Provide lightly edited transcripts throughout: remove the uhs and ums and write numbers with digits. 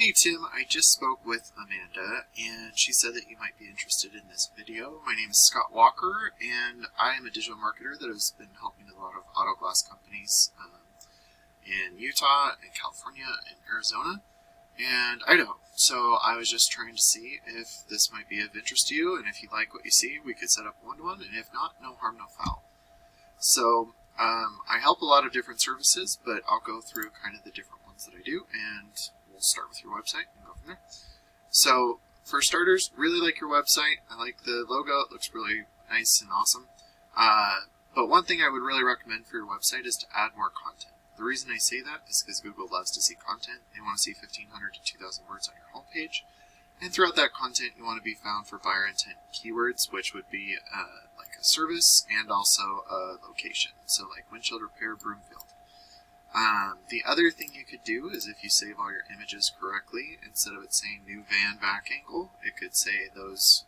Hey Tim, I just spoke with Amanda and she said that you might be interested in this video. My name is Scott Walker and I am a digital marketer that has been helping a lot of auto glass companies in Utah and California and Arizona and Idaho. So I was just trying to see if this might be of interest to you, and if you like what you see, we could set up one-to-one, and if not, no harm, no foul. So I help a lot of different services, but I'll go through kind of the different ones that I do, and we'll start with your website and go from there. So for starters, really like your website. I like the logo. It looks really nice and awesome. But one thing I would really recommend for your website is to add more content. The reason I say that is because Google loves to see content. They want to see 1,500 to 2,000 words on your homepage. And throughout that content, you want to be found for buyer intent keywords, which would be like a service and also a location. So like windshield repair, Broomfield. The other thing you could do is if you save all your images correctly, instead of it saying new van back angle, it could say those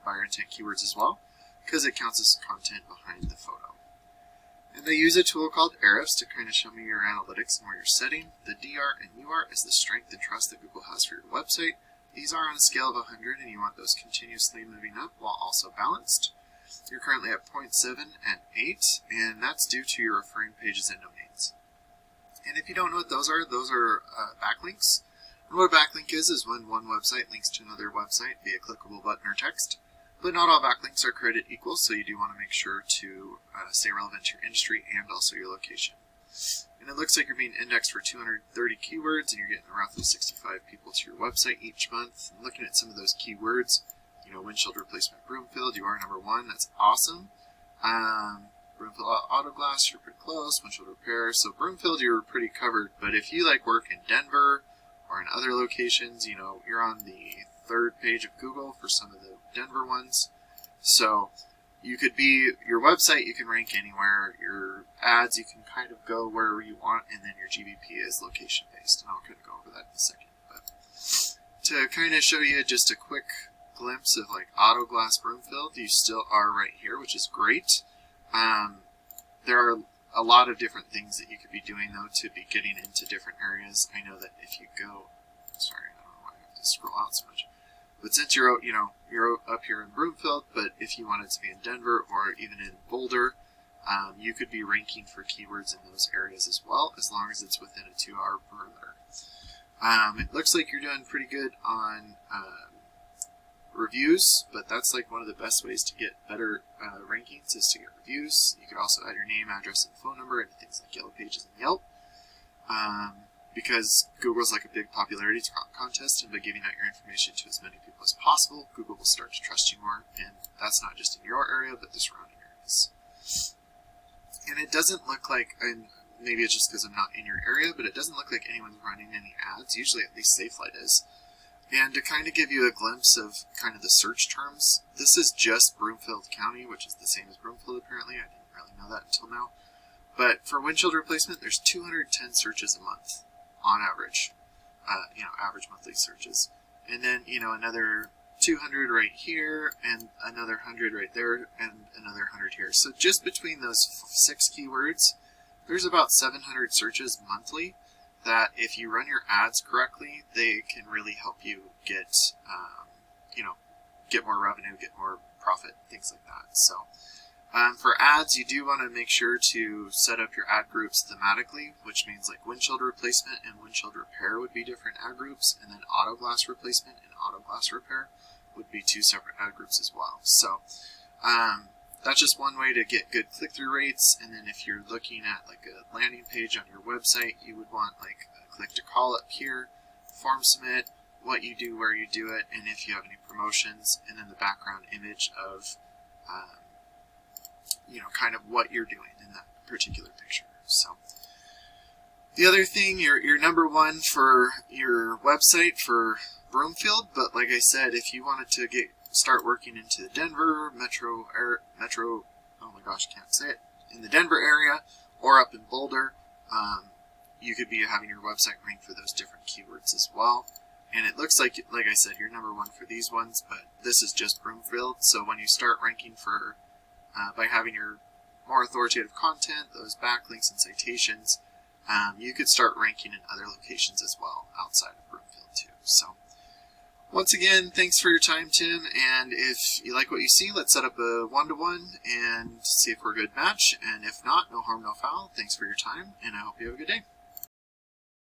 buyer intent keywords as well, because it counts as content behind the photo. And I use a tool called Ahrefs to kind of show me your analytics and where you're setting. The DR and UR is the strength and trust that Google has for your website. These are on a scale of 100, and you want those continuously moving up while also balanced. You're currently at 0.7 and 8, and that's due to your referring pages and domains. And if you don't know what those are backlinks. And what a backlink is when one website links to another website via clickable button or text. But not all backlinks are created equal, so you do want to make sure to stay relevant to your industry and also your location. And it looks like you're being indexed for 230 keywords, and you're getting roughly 65 people to your website each month. And looking at some of those keywords, you know, windshield replacement, Broomfield, you are #1. That's awesome. Broomfield auto glass, you're pretty close. Windshield repair, so Broomfield, you're pretty covered. But if you like work in Denver or in other locations, you know, you're on the 3rd page of Google for some of the Denver ones. So you could be, your website, you can rank anywhere. Your ads, you can kind of go wherever you want, and then your GBP is location based, and I'll kind of go over that in a second. But to kind of show you just a quick glimpse of like auto glass Broomfield, you still are right here, which is great. There are a lot of different things that you could be doing though to be getting into different areas. I know that if you go, sorry, I don't know why I have to scroll out so much. But since you're up here in Broomfield, but if you wanted to be in Denver or even in Boulder, you could be ranking for keywords in those areas as well, as long as it's within a 2-hour perimeter. It looks like you're doing pretty good on reviews, but that's like one of the best ways to get better rankings is to get reviews. You could also add your name, address, and phone number into things like Yellow Pages and Yelp. Because Google's like a big popularity contest, and by giving out your information to as many people as possible, Google will start to trust you more, and that's not just in your area, but the surrounding areas. And it doesn't look like, and maybe it's just because I'm not in your area, but it doesn't look like anyone's running any ads. Usually at least SafeLight is. And to kind of give you a glimpse of kind of the search terms, this is just Broomfield County, which is the same as Broomfield apparently. I didn't really know that until now. But for windshield replacement, there's 210 searches a month. On average, average monthly searches, and then another 200 right here, and another 100 right there, and another 100 here. So just between those 6 keywords, there's about 700 searches monthly. That if you run your ads correctly, they can really help you get, get more revenue, get more profit, things like that. So. For ads, you do want to make sure to set up your ad groups thematically, which means like windshield replacement and windshield repair would be different ad groups, and then auto glass replacement and auto glass repair would be 2 separate ad groups as well. So that's just one way to get good click-through rates. And then if you're looking at like a landing page on your website, you would want like a click to call up here, form submit, what you do, where you do it, and if you have any promotions, and then the background image of kind of what you're doing in that particular picture. So the other thing, you're #1 for your website for Broomfield, but like I said, if you wanted to start working into the Denver metro, oh my gosh, I can't say it, in the Denver area or up in Boulder, you could be having your website rank for those different keywords as well. And it looks like I said, you're #1 for these ones, but this is just Broomfield. So when you start ranking for by having your more authoritative content, those backlinks and citations, you could start ranking in other locations as well outside of Broomfield too. So, once again, thanks for your time, Tim, and if you like what you see, let's set up a 1-to-1 and see if we're a good match, and if not, no harm, no foul. Thanks for your time, and I hope you have a good day.